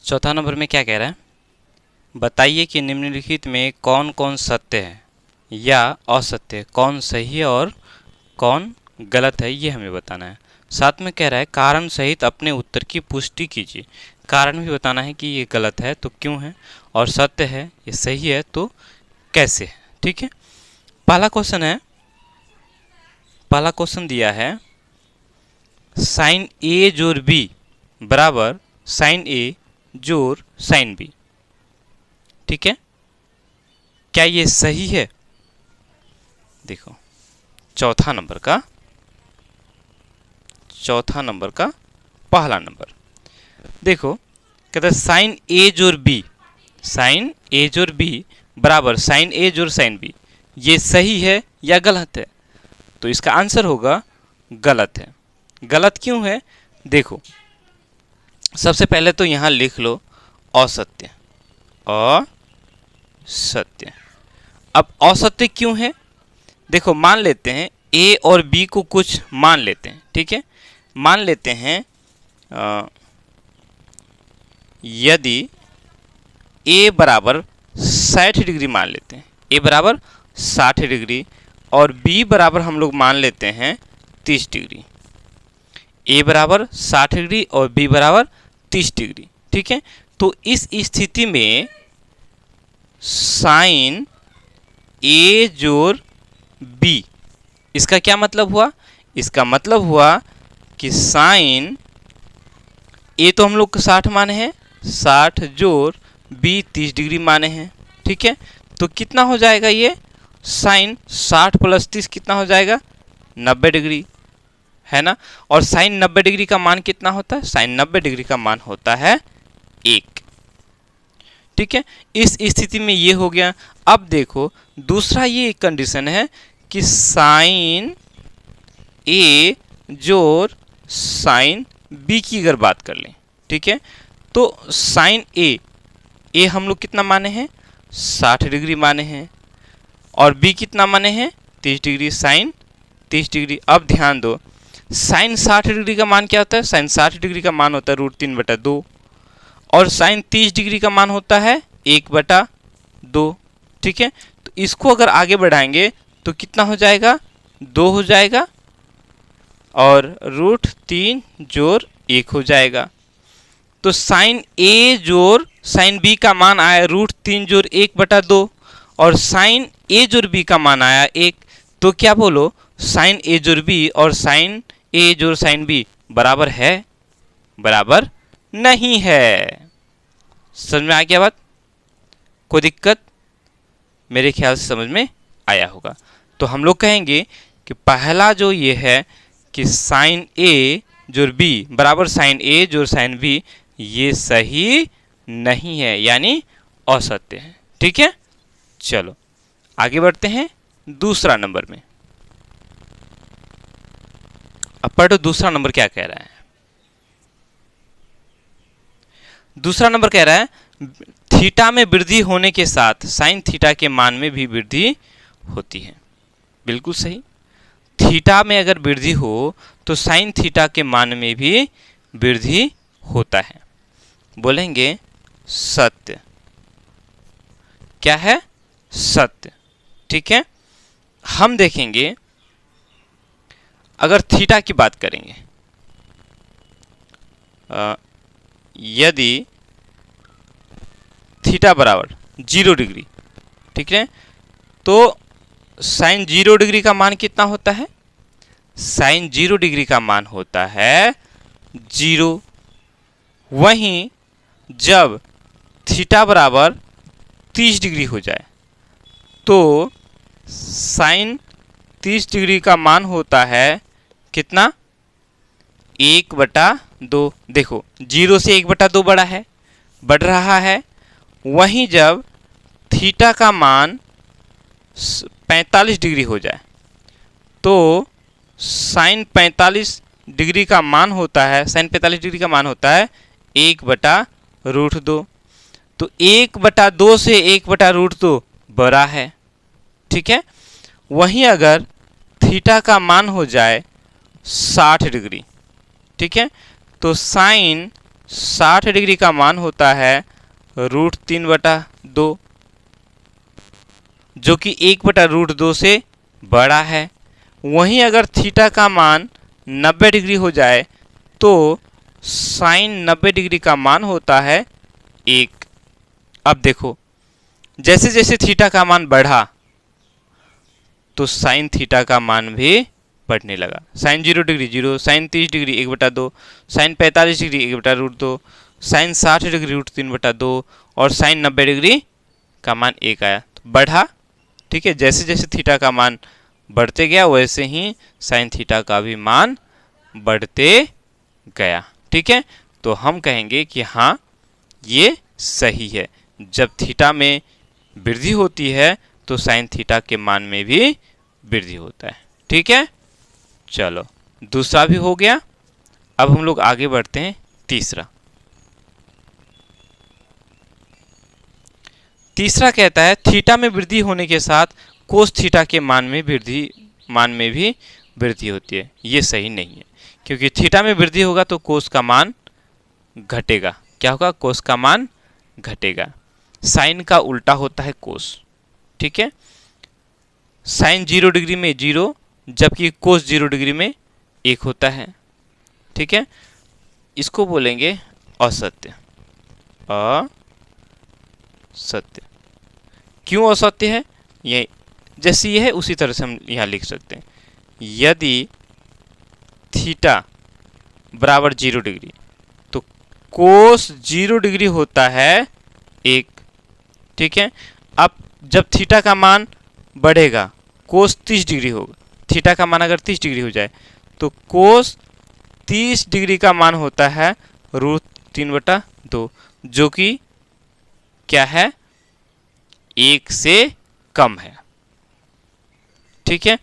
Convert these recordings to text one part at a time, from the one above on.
चौथा नंबर में क्या कह रहा है, बताइए कि निम्नलिखित में कौन कौन सत्य है या असत्य है, कौन सही है और कौन गलत है, ये हमें बताना है। साथ में कह रहा है कारण सहित अपने उत्तर की पुष्टि कीजिए। कारण भी बताना है कि ये गलत है तो क्यों है, और सत्य है ये सही है तो कैसे है। ठीक है, पहला क्वेश्चन है, पहला क्वेश्चन दिया है साइन ए जोड़ बी बराबर साइन ए जोड़ साइन बी। ठीक है, क्या ये सही है? देखो चौथा नंबर का पहला नंबर देखो, कहता है साइन ए जोड़ बी, साइन ए जोड़ बी बराबर साइन ए जोड़ साइन बी, ये सही है या गलत है? तो इसका आंसर होगा गलत है। गलत क्यों है? देखो सबसे पहले तो यहां लिख लो असत्य, असत्य। अब असत्य क्यों है? देखो मान लेते हैं ए और बी को कुछ मान लेते हैं। ठीक है, मान लेते हैं यदि ए बराबर 60 डिग्री मान लेते हैं, ए बराबर 60 डिग्री और बी बराबर हम लोग मान लेते हैं 30 डिग्री। ए बराबर 60 डिग्री और बी बराबर 30 डिग्री। ठीक है, तो इस स्थिति में साइन ए जोड़ बी, इसका क्या मतलब हुआ? इसका मतलब हुआ कि साइन ए तो हम लोग को 60 माने हैं, 60 जोड़ बी 30 डिग्री माने हैं। ठीक है, तो कितना हो जाएगा ये? साइन 60 प्लस 30 कितना हो जाएगा? 90 डिग्री, है ना। और साइन 90 डिग्री का मान कितना होता है? साइन 90 डिग्री का मान होता है 1। ठीक है, इस स्थिति में ये हो गया। अब देखो दूसरा ये कंडीशन है कि साइन ए जोड़ साइन बी की अगर बात कर लें, ठीक है, तो साइन ए हम लोग कितना माने हैं? 60 डिग्री माने हैं, और बी कितना माने हैं? 30 डिग्री, साइन 30 डिग्री। अब ध्यान दो, साइन 60 डिग्री का मान क्या होता है? साइन 60 डिग्री का मान होता है √3/2, और साइन 30 डिग्री का मान होता है 1/2। ठीक है, तो इसको अगर आगे बढ़ाएंगे तो कितना हो जाएगा? 2 हो जाएगा, और √3 जोड़ 1 हो जाएगा। तो साइन ए जोड़ साइन बी का मान आया √3 जोड़ 1/2, और साइन ए जोड़ बी का मान आया 1। तो क्या बोलो, साइन ए जोड़ बी और साइन ए जोड़ साइन बी बराबर है? बराबर नहीं है। समझ में आ गया बात? कोई दिक्कत? मेरे ख्याल से समझ में आया होगा। तो हम लोग कहेंगे कि पहला जो ये है कि साइन ए जोड़ बी बराबर साइन ए जोड़ साइन बी, ये सही नहीं है, यानी असत्य है। ठीक है, चलो आगे बढ़ते हैं दूसरा नंबर में। अब पढ़ो दूसरा नंबर क्या कह रहा है। दूसरा नंबर कह रहा है थीटा में वृद्धि होने के साथ साइन थीटा के मान में भी वृद्धि होती है। बिल्कुल सही, थीटा में अगर वृद्धि हो तो साइन थीटा के मान में भी वृद्धि होता है। बोलेंगे सत्य। क्या है? सत्य। ठीक है, हम देखेंगे अगर थीटा की बात करेंगे, यदि थीटा बराबर 0 डिग्री, ठीक है, तो साइन 0 डिग्री का मान कितना होता है? साइन 0 डिग्री का मान होता है 0। वहीं जब थीटा बराबर 30 डिग्री हो जाए तो साइन 30 डिग्री का मान होता है कितना? 1/2। देखो 0 से 1/2 बड़ा है, बढ़ रहा है। वहीं जब थीटा का मान 45 डिग्री हो जाए तो साइन 45 डिग्री का मान होता है, साइन 45 डिग्री का मान होता है 1/√2। तो 1/2 से 1/√2 बड़ा है। ठीक है, वहीं अगर थीटा का मान हो जाए 60 डिग्री, ठीक है, तो साइन 60 डिग्री का मान होता है √3/2, जो कि 1/√2 से बड़ा है। वहीं अगर थीटा का मान 90 डिग्री हो जाए तो साइन 90 डिग्री का मान होता है 1। अब देखो, जैसे जैसे थीटा का मान बढ़ा तो साइन थीटा का मान भी बढ़ने लगा। Sine 0 degree 0, sine 30 degree 1/2, sine 45 degree 1/√2, sine 60 degree √3/2 और साइन 90 डिग्री का मान 1 आया, तो बढ़ा। ठीक है, जैसे जैसे थीटा का मान बढ़ते गया वैसे ही साइन थीटा का भी मान बढ़ते गया। ठीक है, तो हम कहेंगे कि हाँ, ये सही है। जब थीटा में वृद्धि होती है तो साइन थीटा के मान में भी वृद्धि होता है। ठीक है, चलो दूसरा भी हो गया। अब हम लोग आगे बढ़ते हैं तीसरा। तीसरा कहता है थीटा में वृद्धि होने के साथ कोस थीटा के मान में भी वृद्धि होती है। ये सही नहीं है, क्योंकि थीटा में वृद्धि होगा तो कोस का मान घटेगा। क्या होगा? कोस का मान घटेगा। साइन का उल्टा होता है कोस। ठीक है, साइन 0 डिग्री में 0, जबकि कोस 0 डिग्री में 1 होता है। ठीक है, इसको बोलेंगे असत्य। असत्य क्यों असत्य है? ये जैसे ये है उसी तरह से हम यहाँ लिख सकते हैं। यदि थीटा बराबर 0 डिग्री तो कोस 0 डिग्री होता है 1। ठीक है, अब जब थीटा का मान बढ़ेगा कोस 30 डिग्री होगा। थीटा का मान अगर 30 डिग्री हो जाए तो कोस 30 डिग्री का मान होता है √3/2, जो कि क्या है? 1 से कम है। ठीक है,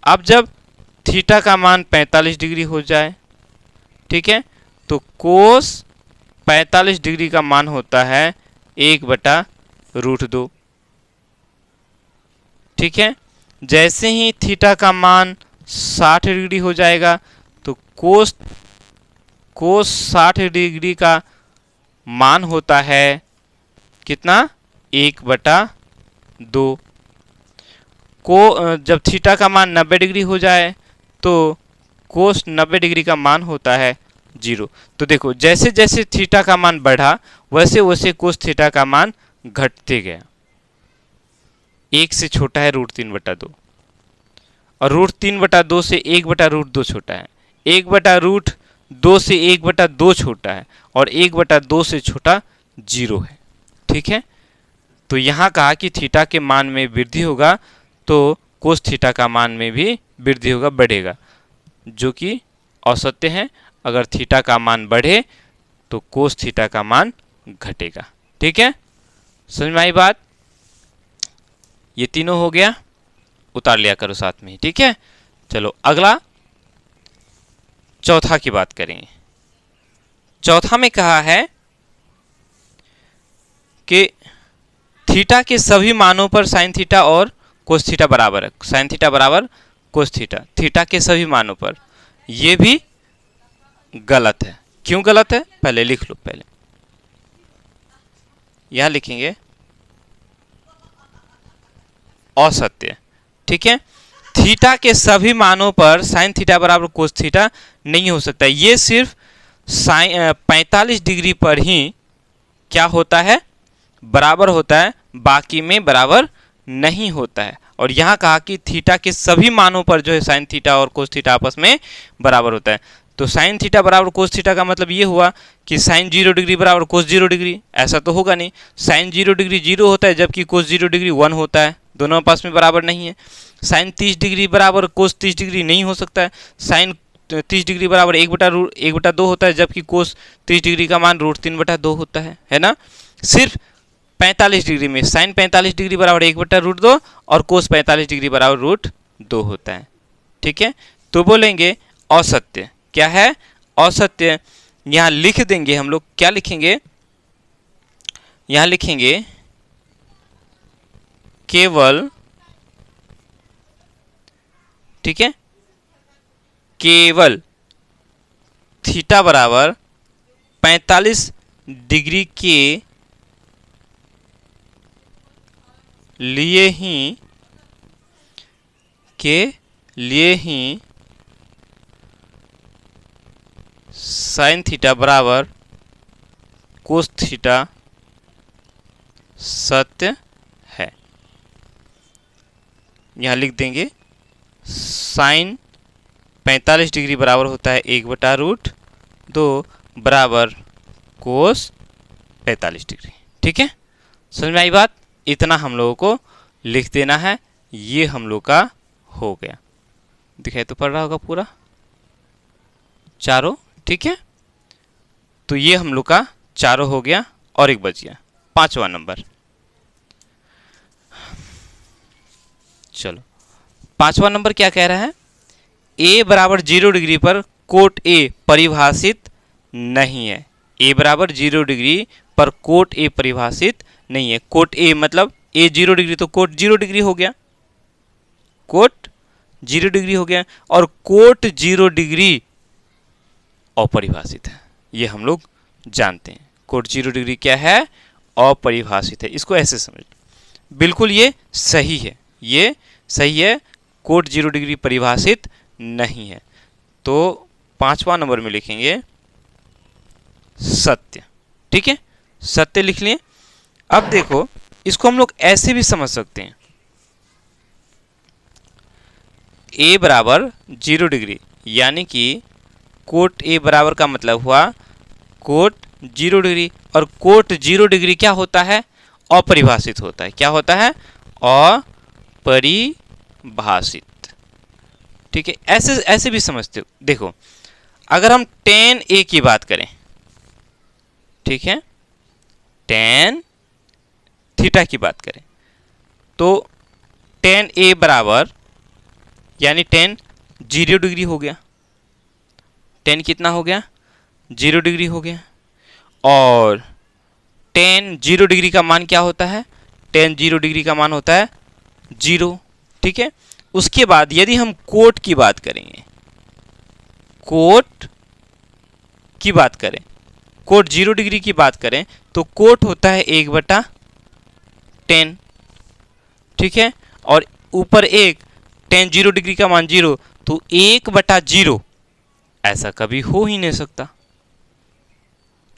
अब जब थीटा का मान 45 डिग्री हो जाए, ठीक है, तो कोस 45 डिग्री का मान होता है 1/√2। ठीक है, जैसे ही थीटा का मान 60 डिग्री हो जाएगा तो कोस 60 डिग्री का मान होता है कितना? 1/2। जब थीटा का मान 90 डिग्री हो जाए तो कोस 90 डिग्री का मान होता है 0। तो देखो, जैसे जैसे थीटा का मान बढ़ा वैसे वैसे कोस थीटा का मान घटते गया। 1 से छोटा है √3/2 और √3/2 से 1/√2 छोटा है। 1/√2 से 1/2 छोटा है और 1/2 से छोटा 0 है। ठीक है, तो यहाँ कहा कि थीटा के मान में वृद्धि होगा तो कोस थीटा का मान में भी वृद्धि होगा, बढ़ेगा, जो कि असत्य है। अगर थीटा का मान बढ़े तो कोस थीटा का मान घटेगा। ठीक है, समझ में आई बात? ये तीनों हो गया, उतार लिया करो साथ में ही। ठीक है, चलो अगला चौथा की बात करेंगे। चौथा में कहा है कि थीटा के सभी मानों पर साइन थीटा और कोस थीटा बराबर है। साइन थीटा बराबर कोस थीटा, थीटा के सभी मानों पर। यह भी गलत है। क्यों गलत है? पहले लिख लो। पहले यहां लिखेंगे असत्य। ठीक है, थीटा के सभी मानों पर साइन थीटा बराबर कोस थीटा नहीं हो सकता। ये सिर्फ 45 डिग्री पर ही क्या होता है? बराबर होता है, बाकी में बराबर नहीं होता है। और यहाँ कहा कि थीटा के सभी मानों पर जो है साइन थीटा और कोस थीटा आपस में बराबर होता है। तो साइन थीटा बराबर कोस थीटा का मतलब ये हुआ कि साइन 0 डिग्री बराबर कोस 0 डिग्री। ऐसा तो होगा नहीं। साइन 0 डिग्री 0 होता है जबकि कोस 0 डिग्री 1 होता है। दोनों आपस में बराबर नहीं है। साइन 30 डिग्री बराबर कोस 30 डिग्री नहीं हो सकता है। साइन 30 डिग्री बराबर 1/2 होता है जबकि कोस 30 डिग्री का मान √3/2 होता है ना। सिर्फ 45 डिग्री में साइन 45 डिग्री बराबर 1/√2 और कोस 45 डिग्री बराबर √2 होता है। ठीक है, तो बोलेंगे असत्य। क्या है? असत्य। यहां लिख देंगे हम लोग, क्या लिखेंगे? यहां लिखेंगे केवल, ठीक है, केवल थीटा बराबर 45 डिग्री के लिए ही साइन थीटा बराबर कोस थीटा सत्य है। यहाँ लिख देंगे साइन 45 डिग्री बराबर होता है 1/√2 बराबर कोस 45 डिग्री। ठीक है, समझ में आई बात? इतना हम लोगों को लिख देना है। ये हम लोग का हो गया, दिखाई तो पड़ रहा होगा पूरा चारों। ठीक है, तो ये हम लोग का चारों हो गया और एक बच गया, 5वां नंबर। चलो 5वां नंबर क्या कह रहा है? ए बराबर 0 डिग्री पर कोट ए परिभाषित नहीं है। ए बराबर 0 डिग्री पर कोट ए परिभाषित नहीं है। कोट ए मतलब ए 0 डिग्री तो कोट 0 डिग्री हो गया, कोट 0 डिग्री हो गया, और कोट 0 डिग्री अपरिभाषित है, ये हम लोग जानते हैं। कोट 0 डिग्री क्या है? अपरिभाषित है। इसको ऐसे समझ, बिल्कुल ये सही है, ये सही है। कोट 0 डिग्री परिभाषित नहीं है। तो 5वां नंबर में लिखेंगे सत्य। ठीक है, सत्य लिख लिए। अब देखो, इसको हम लोग ऐसे भी समझ सकते हैं, ए बराबर 0 डिग्री यानी कि कोट ए बराबर का मतलब हुआ कोट 0 डिग्री, और कोट 0 डिग्री क्या होता है? अपरिभाषित होता है। क्या होता है? अपरिभाषित। ठीक है, ऐसे ऐसे भी समझते हो। देखो, अगर हम tan a की बात करें, ठीक है, tan थीटा की बात करें, तो tan a बराबर यानी tan 0 डिग्री हो गया। tan कितना हो गया? 0 डिग्री हो गया। और tan 0 डिग्री का मान क्या होता है? tan 0 डिग्री का मान होता है 0। ठीक है, उसके बाद यदि हम कोट की बात करेंगे, कोट की बात करें, कोट 0 डिग्री की बात करें, तो कोट होता है 1/10। ठीक है, और ऊपर एक tan 0 डिग्री का मान 0, तो 1/0 ऐसा कभी हो ही नहीं सकता।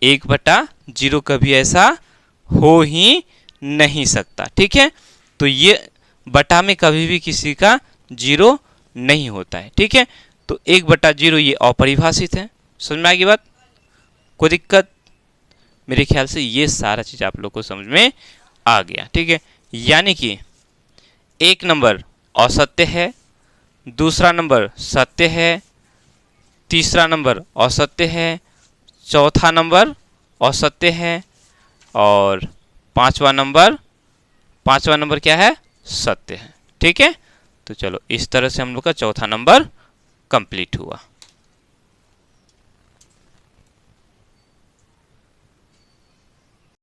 1/0 कभी ऐसा हो ही नहीं सकता। ठीक है, तो ये बटा में कभी भी किसी का 0 नहीं होता है। ठीक है, तो 1/0 ये अपरिभाषित है। समझ में आएगी बात? कोई दिक्कत? मेरे ख्याल से ये सारा चीज आप लोग को समझ में आ गया। ठीक है, यानी कि एक नंबर असत्य है, दूसरा नंबर सत्य है, तीसरा नंबर असत्य है, चौथा नंबर असत्य है, और पांचवा नंबर क्या है? सत्य है। ठीक है, तो चलो इस तरह से हम लोग का चौथा नंबर कंप्लीट हुआ।